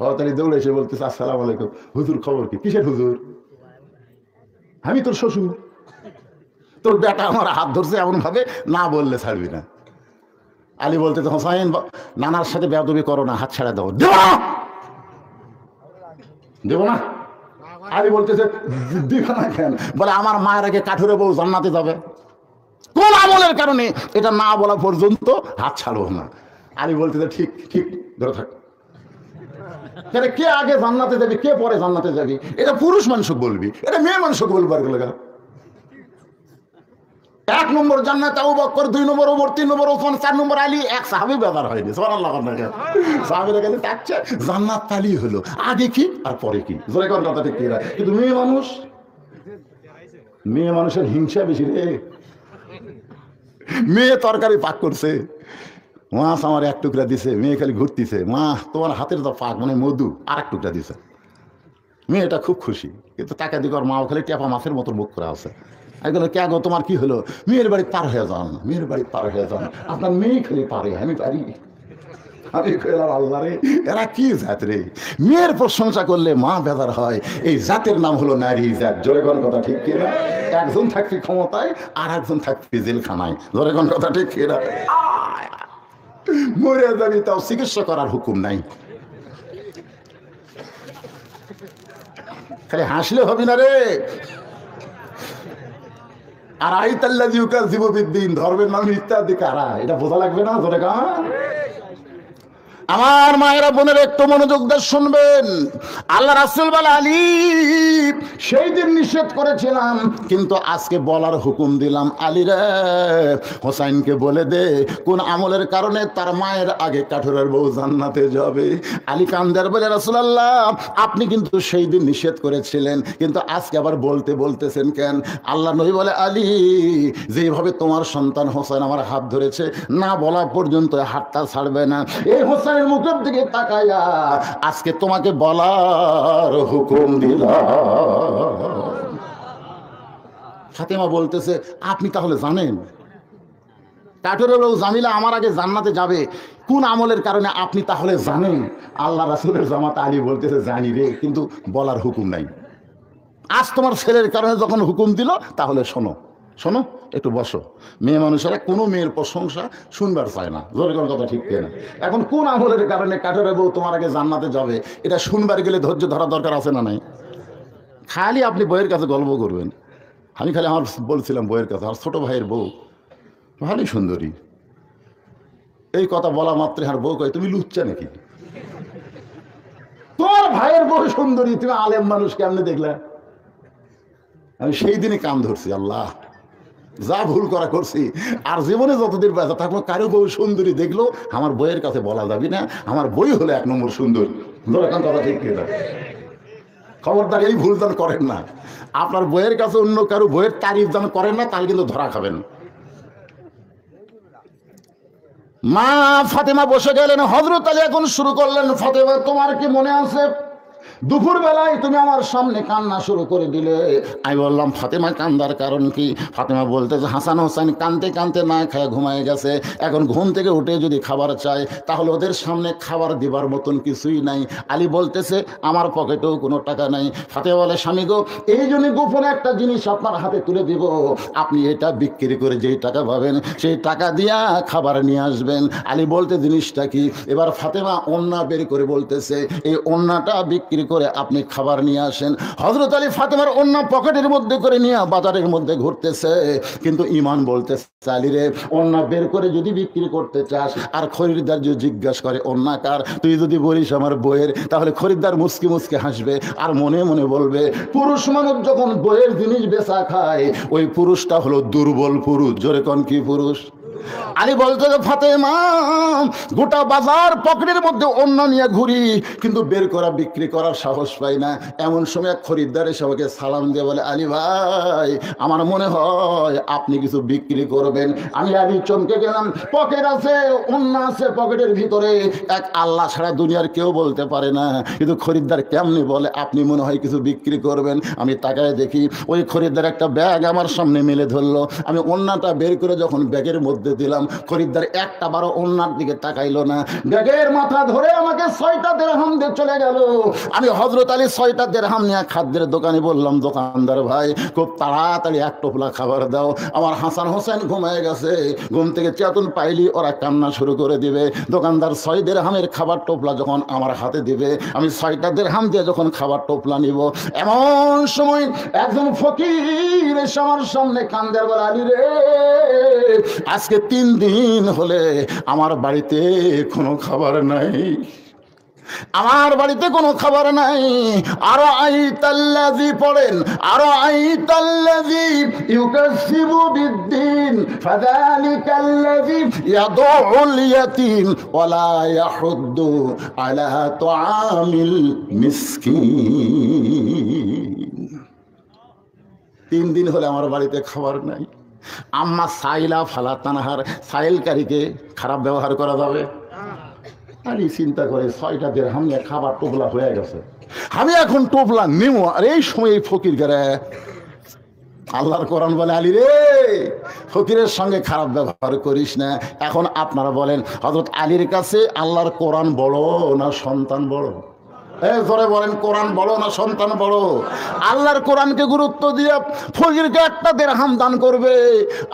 হতালি দৌড়ে এসে বলতেছে আসসালামু আলাইকুম। হুজুর খবর কি? কিসের হুজুর? আমি তোর শ্বশুর। তোর বেটা আমার হাত ধরছে এমন ভাবে, না বললে ছাড়বি না। আলী বলতেছে হোসাইন নানার সাথে বেয়াদবি করো না, হাত ছাড়া দাও। দেব না, দেব না। আলী বলতেছে দিবা না কেন? বলে আমার মায়ের আগে কাঠুরে বউ জান্নাতে যাবে, কোন আমলের কারণে এটা না বলা পর্যন্ত হাত ছাড়বো না। আলী বলতেছে ঠিক ঠিক, ধরে থাক। কে আগে জান্নাতে যাবি, কে পরে জান্নাতে যাবি, এটা পুরুষ মানুষকে বলবি, এটা মেয়ে মানুষকে বলবো। আর লাগা 1 নম্বর জান্নাত আবু বকর, 2 নম্বর ওমর, 3 নম্বর ওসমান, 4 নম্বর আলী। এক সাহাবী বেজার হয়নি। সুবহানাল্লাহ। সাহাবীরা গেলে তাচ্ছে জান্নাত তালি হলো, আগে কি আর পরে কি। জোরে কোন কথা ঠিক কিনা? কিন্তু মেয়ে মানুষের হিংসা বেশি রে। মেয়ে তরকারি পাক করছে, মাছ আমার 1 টুকরা দিছে, মেয়ে খালি ঘুরতিছে, মা তোমার হাতের যা পাক মানে মধু, আর 1 টুকরা দিছে। মেয়েটা খুব খুশি, কিন্তু তাকে দিকে ওর মাও খালি টেপা মাছের মতো মুখ করে আছে। এগুলো কে গো, তোমার কি হলো? মেয়ের বাড়ি পার হয়ে যান, মেয়ের বাড়ি পার হয়ে যান, আপনার মেয়ে খালি পারে, আমি পারি। আমি কইলাম আল্লাহ রে, এরা কি জাত রে? মেয়ের প্রশংসা করলে মা বেজার হয়। এই জাতের নাম হলো নারী জাত। জোরে কোন কথা ঠিক কিনা? একজন থাকবি ক্ষমতায়, আর একজন থাকবি জেলখানায়। জোরে কোন কথা ঠিক কিনা? মরে যাবি, তাও চিকিৎসা করার হুকুম নাই। খালি হাসলে হবে না রে। আর আইতাল্লাযী ইউকাযযিবু বিদ্দীন, ধর্মের নাম ইত্যাদি কারা, এটা বোঝা লাগবে না? জোরে কান। আমার মায়েরা বোনের একটু মনোযোগ দিয়ে শুনবেন। আল্লাহ রাসূল বলে আলী সেই দিন নিষেধ করেছিলাম, কিন্তু আজকে বলার হুকুম দিলাম। আলী রে, হোসাইনকে বলে দে কোন আমলের কারণে তার মায়ের আগে কাঠুরের বউ জান্নাতে যাবে। আলী কান্দার বলে রাসূলুল্লাহ আপনি কিন্তু সেই দিন নিষেধ করেছিলেন, কিন্তু আজকে আবার বলতেছেন কেন? আল্লাহ নবী বলে আলী যেভাবে তোমার সন্তান হোসেন আমার হাত ধরেছে, না বলা পর্যন্ত হাতটা ছাড়বে না। এই হোসেনের মুখের দিকে তাকাইয়া আজকে তোমাকে বলার হুকুম দিলাম। ফাতেমা বলতেছে আপনি তাহলে জানেন কাঠুরের বউ জামিলা আমার আগে জান্নাতে যাবে, কোন আমলের কারণে আপনি তাহলে জানেন? আল্লাহ রাসূলের জামাতা আলী বলতেছে জানি রে, কিন্তু বলার হুকুম নাই। আজ তোমার ছেলের কারণে যখন হুকুম দিল, তাহলে শোনো শোনো, একটু বসো। মেয়ে মানুষেরা কোনো মেয়ের প্রশংসা শুনবার চায় না। জোরে কোন কথা ঠিক কিনা? এখন কোন আমলের কারণে কাঠুরের বউ তোমার আগে জান্নাতে যাবে, এটা শুনবার গেলে ধৈর্য ধরা দরকার আছে না নাই? খালি আপনি বইয়ের কাছে গল্প করবেন। আমি খালি আমার বলছিলাম বইয়ের কাছে, আর ছোট ভাইয়ের বউ ভালোই সুন্দরী। এই কথা বলা মাত্রে আর বউ কয় তুমি লুচ্চা নাকি? তোমার ভাইয়ের বউ সুন্দরী, তুমি আলেম মানুষ কেমনে দেখলা? আমি সেই দিনে কান ধরছি, আল্লাহ যা ভুল করা করছি, আর জীবনে যতদিন বেঁচে থাকবো কারো বউ সুন্দরী দেখলো আমার বইয়ের কাছে বলা যাবি না, আমার বই হলো 1 নম্বর সুন্দর। কথা ঠিক কিনা? খবরদার এই ভুল দান করেন না। আপনার বইয়ের কাছে অন্য কারো বইয়ের তারিফ দান করেন না, তাহলে কিন্তু ধরা খাবেন। মা ফাতেমা বসে গেলেন, হযরত আলী এখন শুরু করলেন, ফাতেমা তোমার কি মনে আছে দুপুর বেলায় তুমি আমার সামনে কান্না শুরু করে দিলে? আমি বললাম ফাতেমা কান্দার কারণ কি? ফাতেমা বলতেছে হাসান হোসেন কানতে কানতে না খায় ঘুমায় গেছে, এখন ঘুম থেকে উঠে যদি খাবার চায় তাহলে ওদের সামনে খাবার দিবার মতন কিছুই নাই। আলী বলতেছে আমার পকেটেও কোনো টাকা নাই। ফাতেমা বলে স্বামী গো, এই জন্য গোপনে একটা জিনিস আপনার হাতে তুলে দিব, আপনি এটা বিক্রি করে যেই টাকা পাবেন সেই টাকা দিয়া খাবার নিয়ে আসবেন। আলী বলতে জিনিসটা কি? এবার ফাতেমা ওন্না বের করে বলতেছে এই ওন্নাটা বিক্রি করে আপনি খাবার নিয়ে আসেন। হযরত আলী ফাতেমার ওন্না পকেটের মধ্যে করে নিয়ে বাজারের মধ্যে ঘুরতেছে, কিন্তু ঈমান বলতেছে আলী রে, ওন্না বের করে যদি বিক্রি করতে চাস আর খরিদ্দার যদি জিজ্ঞাসা করে ওন্না কার, তুই যদি বলিস আমার বইয়ের, তাহলে খরিদ্দার মুচকি মুচকি হাসবে আর মনে মনে বলবে পুরুষ মানুষ যখন বইয়ের জিনিস বেচা খায় ওই পুরুষটা হলো দুর্বল পুরুষ। জোরে কোন কি পুরুষ? আলী বলতে ফাতেমা গোটা বাজার পকেটের মধ্যে অন্য নিয়ে ঘুরি, কিন্তু বের করা বিক্রি করার সাহস পাই না। এমন সময় খরিদ্দার এসে আমাকে সালাম দিয়ে বলে আলী ভাই আমার মনে হয় আপনি কিছু বিক্রি করবেন। আমি আলী চমকে গেলাম, পকেট আছে অন্য আছে পকেটের ভিতরে, এক আল্লাহ ছাড়া দুনিয়ার কেউ বলতে পারে না, কিন্তু খরিদ্দার কেমনি বলে আপনি মনে হয় কিছু বিক্রি করবেন। আমি তাকায় দেখি ওই খরিদ্দার একটা ব্যাগ আমার সামনে মেলে ধরলো। আমি অন্যটা বের করে যখন ব্যাগের মধ্যে মধ্যে দিলাম। খরিদ্দার একটা বারো ওনার দিকে তাকাইলো না, ব্যাগের মাথা ধরে আমাকে 6টা দিরহাম দিয়ে চলে গেল। আমি হযরত আলী 6টা দিরহাম নিয়ে খাদ্যের দোকানে বললাম, দোকানদার ভাই খুব তাড়াতাড়ি এক টোপলা খাবার দাও। আমার হাসান হোসেন ঘুমায় গেছে, ঘুম থেকে চেতন পাইলি ওরা কান্না শুরু করে দিবে। দোকানদার 6 দিরহামের খাবার টোপলা যখন আমার হাতে দিবে, আমি 6টা দিরহাম দিয়ে যখন খাবার টোপলা নিব, এমন সময় একজন ফকির এসে আমার সামনে কান্দে, বলে আলী রে, আজকে 3 দিন হলে আমার বাড়িতে কোনো খাবার নাই, আমার বাড়িতে কোনো খাবার নাই। আরো আইতাল্লাযী পড়েন, আরো আইতাল্লাযী ইউকাসিবু বিদ্দিন ফাযালিকাল্লাযী ইয়াদউল ইয়াতীম ওয়ালা ইয়াহুদ্দু আলা তুআমিল মিসকিন। 3 দিন হলে আমার বাড়িতে খাবার নাই। আম্মা সাইলা ফালা তানহার, সাইলকারীকে খারাপ ব্যবহার করা যাবে? আলী চিন্তা করে 6টা দিরহাম নিয়ে খাবার টোপলা হয়ে গেছে, আমি এখন টোপলা নেব। আর এই সময় এই ফকির করে আল্লাহর কোরআন বলে, আলী রে, ফকিরের সঙ্গে খারাপ ব্যবহার করিস না। এখন আপনারা বলেন, হযরত আলীর কাছে আল্লাহর কোরআন বড় না সন্তান বড়? ধরে বলেন, কোরআন বড় না সন্তান বড়? আল্লাহর কোরআনকে গুরুত্ব দিয়ে ফকিরকে 1টা দিরহাম দান করবে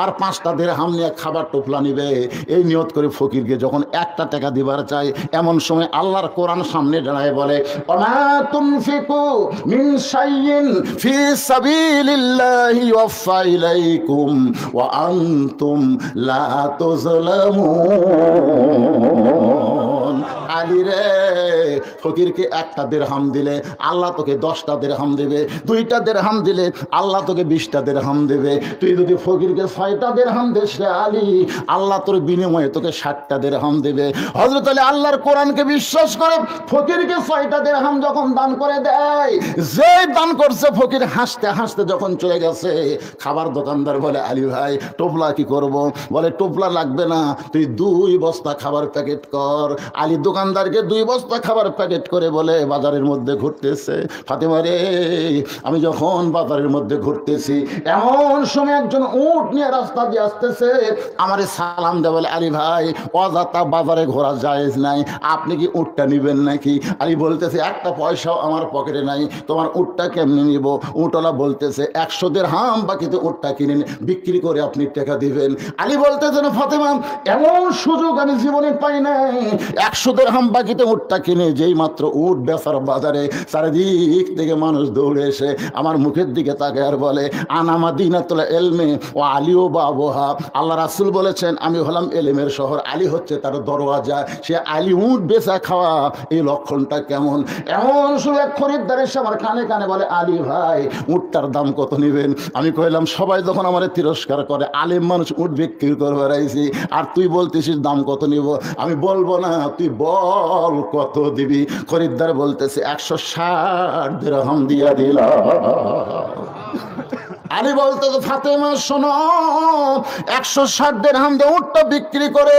আর 5টা দিরহাম নিয়ে খাবার টোপলা নিবে, এই নিয়ত করে ফকিরকে যখন 1টা টাকা দিবার চাই, এমন সময় আল্লাহর কোরআন সামনে দাঁড়ায় বলে, ওমা তুনফিকু মিন শাইইন ফি সাবিলিল্লাহি ওয়াফা ইলাইকুম ওয়া আনতুম লা তুযলামুন। আলী রে, ফকিরকে 1টা দিরহাম দিলে আল্লাহ তোকে 10টা দিরহাম দেবে, 2টা দিরহাম দিলে আল্লাহ তোকে 20টা দিরহাম দেবে। তুই যদি ফকিরকে 6টা দিরহাম দিস রে আলী, আল্লাহ তোর বিনিময়ে তোকে 60টা দিরহাম দেবে। হযরত আলী আল্লাহর কোরআনকে বিশ্বাস করে ফকিরকে 6টা দিরহাম যখন দান করে দেয়, যে দান করছে ফকির হাসতে হাসতে যখন চলে গেছে, খাবার দোকানদার বলে, আলী ভাই টোপলা কি করব? বলে, টোপলা লাগবে না, তুই 2 বস্তা খাবার প্যাকেট কর। আলী দোকানদারকে 2 বস্তা খাবার প্যাকেট করে বলে, বাজারের মধ্যে ঘুরতেছে, ফাতেমা রে, আমি যখন বাজারের মধ্যে ঘুরতেছি, এমন সময় একজন উট নিয়ে রাস্তা দিয়ে আসতেছে, আমারে সালাম দেয়, বলে, আলী ভাই অযথা বাজারে ঘোরা জায়েজ নাই, আপনি কি উটটা নিবেন নাকি? আলী বলতেছে, 1টা পয়সাও আমার পকেটে নাই, তোমার উটটা কেমনে নিব? উটওয়ালা বলতেছে, 100 দিরহাম বাকিতে উটটা কিনে বিক্রি করে আপনি টাকা দিবেন। আলী বলতেছে, না ফাতেমা, এমন সুযোগ আমি জীবনে পাই নাই, 100 দিরহাম বাকিতে উটটা কিনে যেই মাত্র উট বেচার বাজারে, চারিদিক থেকে মানুষ দৌড়ে এসে আমার মুখের দিকে তাকায় আর বলে, আনা মাদিনাতুল ইলমি ওয়া আলিও বাবুহা। আল্লাহ রাসূল বলেছেন, আমি হলাম এলেমের শহর, আলী হচ্ছে তার দরওয়াজা। সে আলী উট বেচা খাওয়া, এই লক্ষণটা কেমন? এমন শুনে খরিদ্দার এসে আমার কানে কানে বলে, আলী ভাই উটটার দাম কত নেবেন? আমি কইলাম, সবাই যখন আমার তিরস্কার করে, আলেম মানুষ উট বিক্রি করবে রাইছি, আর তুই বলতেছিস দাম কত নিব? আমি বলবো না, তুই বল কত দিবি? খরিদ্দার বলতেছে, 160 দিরহাম দিয়া দিলাম। আলী বলতেছে, ফাতেমা শোনো, 160 দিরহাম দিয়ে উটটা বিক্রি করে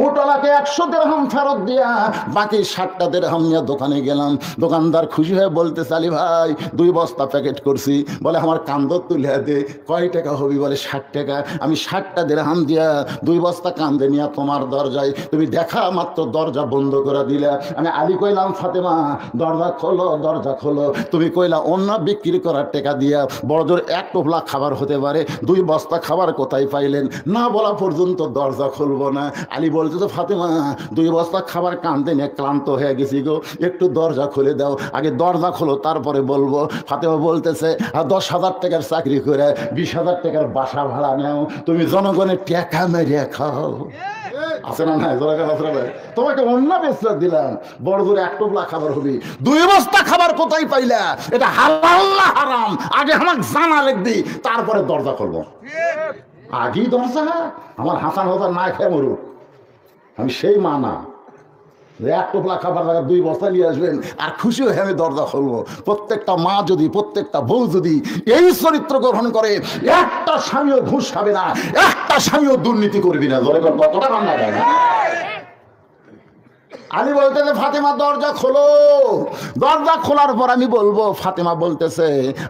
উটওয়ালাকে 100 দিরহাম ফেরত দিয়া বাকি 60টা দিরহাম নিয়ে দোকানে গেলাম। দোকানদার খুশি হয়ে বলতেছে, আলী ভাই 2 বস্তা প্যাকেট করছি। বলে, আমার কান্দর তুলে দে, কয় টাকা হবি? বলে, 60 টাকা। আমি 60টা দিরহাম দিয়া 2 বস্তা কান্দে নিয়ে তোমার দরজায়, তুমি দেখা মাত্র দরজা বন্ধ করে দিলা। আমি আলী কইলাম, ফাতেমা দরজা খোলো, দরজা খোলো। তুমি কইলা অন্য বিক্রি করার টাকা দিয়া বড় জোর 1 টোপলা খাবার হতে পারে, 2 বস্তা খাবার কোথায় পাইলেন? না বলা পর্যন্ত দরজা খুলবো না। আলী বলতে, তো ফাতেমা 2 বস্তা খাবার কান্দে নিয়ে ক্লান্ত হয়ে গেছি গো, একটু দরজা খুলে দাও, আগে দরজা খোলো তারপরে বলবো। ফাতেমা বলতেছে, 10,000 টাকার চাকরি করে 20,000 টাকার বাসা ভাড়া নেও, তুমি জনগণের টাকা মেরে খাও, আছে না? নাই তোমাকে অন্য বেচতে দিলাম, বড় জোরে 1 টোপলা খাবার হবি, 2 বস্তা খাবার কোথায় পাইলা? এটা হালাল না হারাম? আগে আমাকে জানা লিখবি, তারপরে দরজা খুলবো। আগেই দরজা? আমার হাসান হোসেন না খেয়ে মরুক, আমি সেই মা না, 1 টোপলা খাবার 2 বস্তা নিয়ে আসবেন আর খুশি হয়ে আমি দরজা খুলবো। প্রত্যেকটা মা যদি, প্রত্যেকটা বউ যদি এই চরিত্র গ্রহণ করে, একটা স্বামীও ঘুষ খাবে না, একটা স্বামীও দুর্নীতি করবি না। কতটা রান্না যায় না? আলী বলতে, ফাতেমা দরজা খোলো, দরজা খোলার পর আমি বলবো, ফাতেমা বলতেছে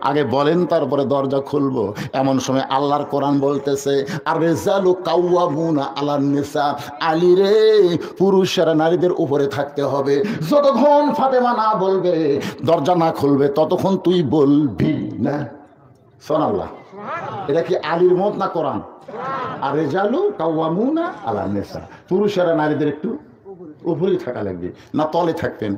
আগে বলেন তারপরে দরজা খুলবো। এমন সময় আল্লাহর কোরআন বলতেছে আর রিজালু কাওয়ামুনা আলান নিসা, আলী রে পুরুষেরা নারীদের উপরে থাকতে হবে। যতক্ষণ ফাতেমা না বলবে, দরজা না খুলবে, ততক্ষণ তুই বলবি না। সুবহানাল্লাহ। এটা কি আলীর মত না কোরআন? আর রিজালু কাওয়ামুনা আলান নিসা, পুরুষেরা নারীদের একটু উপরেই থাকা লাগবে, না তলে থাকতেন।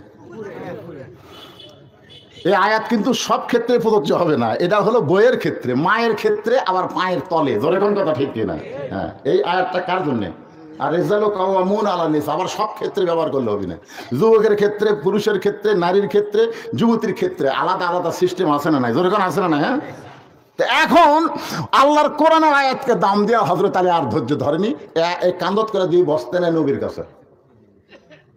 এই আয়াত কিন্তু সব ক্ষেত্রে প্রযোজ্য হবে না, এটা হলো বইয়ের ক্ষেত্রে, মায়ের ক্ষেত্রে, আবার পায়ের তলে। ধরে কোন কথা ঠিক কিনা? হ্যাঁ, এই আয়াতটা কার জন্যে? আর রেজালু কাওয়ামুন আলা নিসা আবার সব ক্ষেত্রে ব্যবহার করলে হবে না। যুবকের ক্ষেত্রে, পুরুষের ক্ষেত্রে, নারীর ক্ষেত্রে, যুবতীর ক্ষেত্রে আলাদা আলাদা সিস্টেম আছে না নাই? ধরে কোন আছে না নাই? হ্যাঁ, এখন আল্লাহর কোরআনের আয়াতকে দাম দেওয়া হযরত আলী আর ধৈর্য ধরেনি, কান্দত করে দিয়ে বসতে নেয় নবীর কাছে।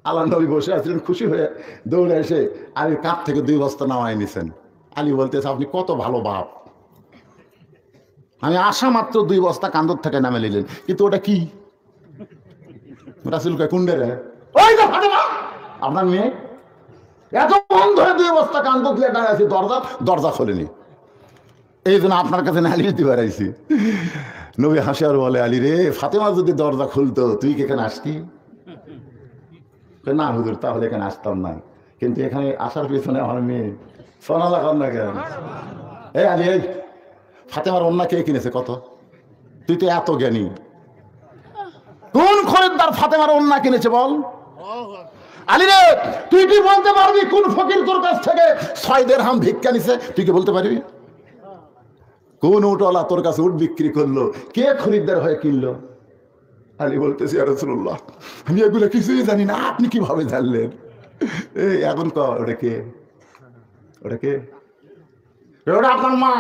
আল্লাহ নবী বসে আছিলেন, খুশি হয়ে দৌড়ে এসে আলীর কাঁধ থেকে 2 বস্তা নামায় নিছেন। আলী বলতেছে আপনি কত ভালো বাপ, আমি আসা মাত্র 2 বস্তা কান্দর থেকে নামে নিলেন, কিন্তু ওটা কি? রাসূল কয় কুন্ডে রে, ওই তো ফাতেমা আপনার মেয়ে, এত বন্ধ হয়ে 2 বস্তা কান্দর দিয়ে দাঁড়িয়ে আছি, দরজা খোলেনি। এই জন্য আপনার কাছে নালিশ দিবার আইছি। নবী হাসে আর বলে আলী রে, ফাতেমা যদি দরজা খুলতো তুই কি এখানে আসতি? না হুজুর, তাহলে এখানে আসতাম না, কিন্তু এখানে আসার পিছনে আমার মেয়ে। সোনালা কর না কেন? এই আলী, এই ফাতেমার ওন্না কে কিনেছে কত? তুই তো এত জ্ঞানী, কোন খরিদ্দার ফাতেমার ওন্না কিনেছে বল? আলী রে, তুই কি বলতে পারবি কোন ফকির তোর কাছ থেকে 6 দিরহাম ভিক্ষা নিছে? তুই কি বলতে পারবি? কোন উটওয়ালা তোর কাছে উট বিক্রি করলো? কে খরিদ্দার হয়ে কিনলো? আলী বলতেছি ইয়া রাসূলুল্লাহ, আমি এগুলো কিছুই জানি না, আপনি কিভাবে জানলেন? এই এখন ওটা কে? ওটা কে? ওটা আপনার মা।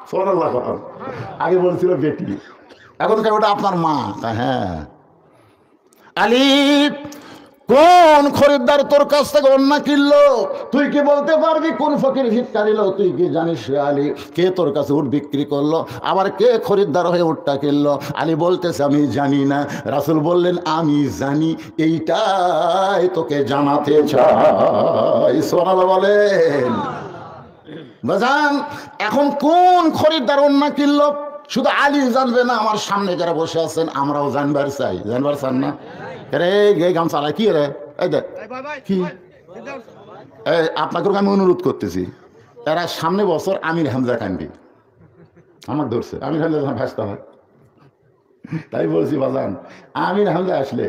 সুবহানাল্লাহ। আগে বলছিল বেটি, এখন ওটা আপনার মা। হ্যাঁ। আলী, কোন খরিদ্দার তোর কাছ থেকে ওন্না কিনলো? তুই কি বলতে পারবি কোন ফকির ভিক্ষা নিল? তুই কি জানিস রে আলী, কে তোর কাছে উট বিক্রি করলো, আবার কে খরিদ্দার হয়ে উটটা কিনলো? আলী বলতেছে আমি জানি না। রাসূল বললেন আমি জানি, এইটাই তোকে জানাতে চাই। সুবহানাল্লাহ বলেন। বাজান, এখন কোন খরিদ্দার ওন্না কিনলো শুধু আলী জানবে না, আমার সামনে যারা বসে আছেন আমরাও জানবার চাই। জানবার চান না? রে গে গামছা কি রে? এই দেখ কি, আপনাকে আমি অনুরোধ করতেছি, এরা সামনে বছর আমির হামজা কান্দি আমার ধরছে, আমির হামজা যখন ভাসতে হয়, তাই বলছি বাজান আমির হামজা আসলে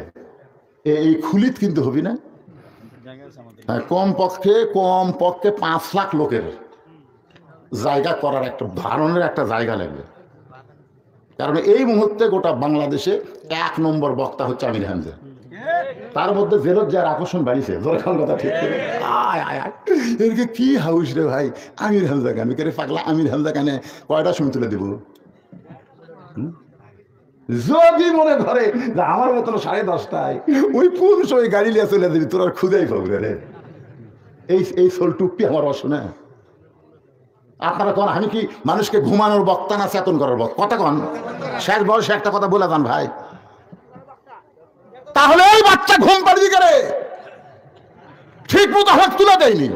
এই খুলিত কিন্তু হবি না। কম পক্ষে 5 লাখ লোকের জায়গা করার একটা ধারণের একটা জায়গা লাগবে, কারণ এই মুহূর্তে গোটা বাংলাদেশে 1 নম্বর বক্তা হচ্ছে আমির হামজা। তার মধ্যে জেলত যার আকর্ষণ বাড়িছে। কথা ঠিক করে এরকে কি হাউস রে ভাই, আমির হামজা গান করে পাগলা, আমির হামজা গানে কয়টা সময় তুলে দেবো? যদি মনে করে যে আমার মতন 10:30টায় ওই কোন সময় গাড়ি লিয়ে চলে দিবি, তোর আর খুঁজেই পাবি রে। এই সোল টুপি আমার অশোনা। আপনারা কোন, আমি কি মানুষকে ঘুমানোর বক্তা না চেতন করার বক্তা? কথা কন, শেষ বয়সে একটা কথা বলে যান ভাই। তাহলে এই বাচ্চা ঘুম পাড়ি করে ঠিক মতো হাত তুলে দেয়নি।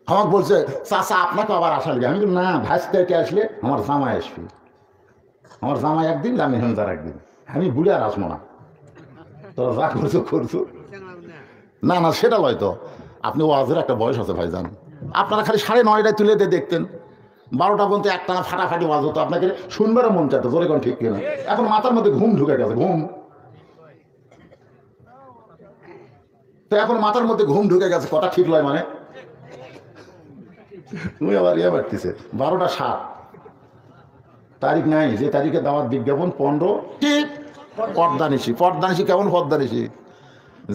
আমাকে বলছে চাচা আপনাকে আবার আসা লাগে। আমি না, ভাসতে আসলে আমার জামাই আসবে, আমার জামাই একদিন, আমি হেমদার একদিন, আমি বুড়ে আর আসবো না। তোরা যা করছো না না, সেটা হয়তো আপনি ওয়াজের একটা বয়স আছে ভাইজান। আপনারা খালি 9:30টায় তুলে দিয়ে দেখতেন, 12টা পর্যন্ত একটানা ফাটাফাটি ওয়াজ হতো, আপনাকে শুনবারও মন চাইতো। জোরে কোন ঠিক কিনা? এখন মাথার মধ্যে ঘুম ঢুকে গেছে, ঘুম তো এখন মাথার মধ্যে ঘুম ঢুকে গেছে, কথা ঠিক নয় মানে। তুমি আবার বাড়তেছে 12টা 7 তারিখ নাই, যে তারিখে দাওয়াত বিজ্ঞাপন 15 ঠিক পর্দানিশি। কেমন পর্দানিশি?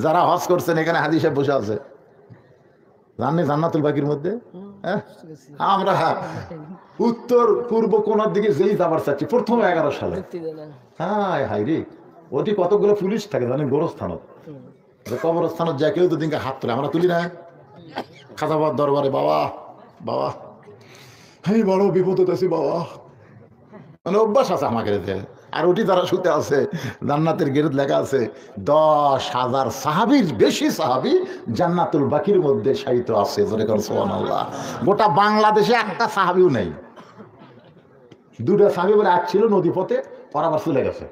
যারা হজ করছেন এখানে হাজী সাহেব বসে আছে, জাননি জান্নাতুল বাকির মধ্যে। আমরা উত্তর পূর্ব কোনার দিকে যেই যাবার চাচ্ছি, প্রথম 11 সালে হাই হাই রে, ওটি কতগুলো পুলিশ থাকে জানেন? গোরস্থানত, কবরস্থানত যা কেউ দুদিনকে হাত তোলে, আমরা তুলি না। খাজাবাদ দরবারে বাবা আমি বড় বিপদে আছি বাবা, মানে অভ্যাস আছে আমাকে। আর ওটি তারা শুতে আছে, জান্নাতের গেরুদ লেখা আছে 10,000 সাহাবীর বেশি সাহাবী জান্নাতুল বাকির মধ্যে শায়িত আছে। জোরে কর সুবহানাল্লাহ। গোটা বাংলাদেশে একটা সাহাবীও নেই। দুটা সাহাবী বলে এক ছিল নদীপথে, ওরা আবার চলে গেছে।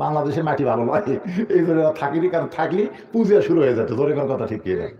বাংলাদেশের মাটি ভালো নয়, এই জন্য থাকিনি, কারণ থাকলে পূজা শুরু হয়ে যেত। জোরে কর কথা ঠিক কি ভাই?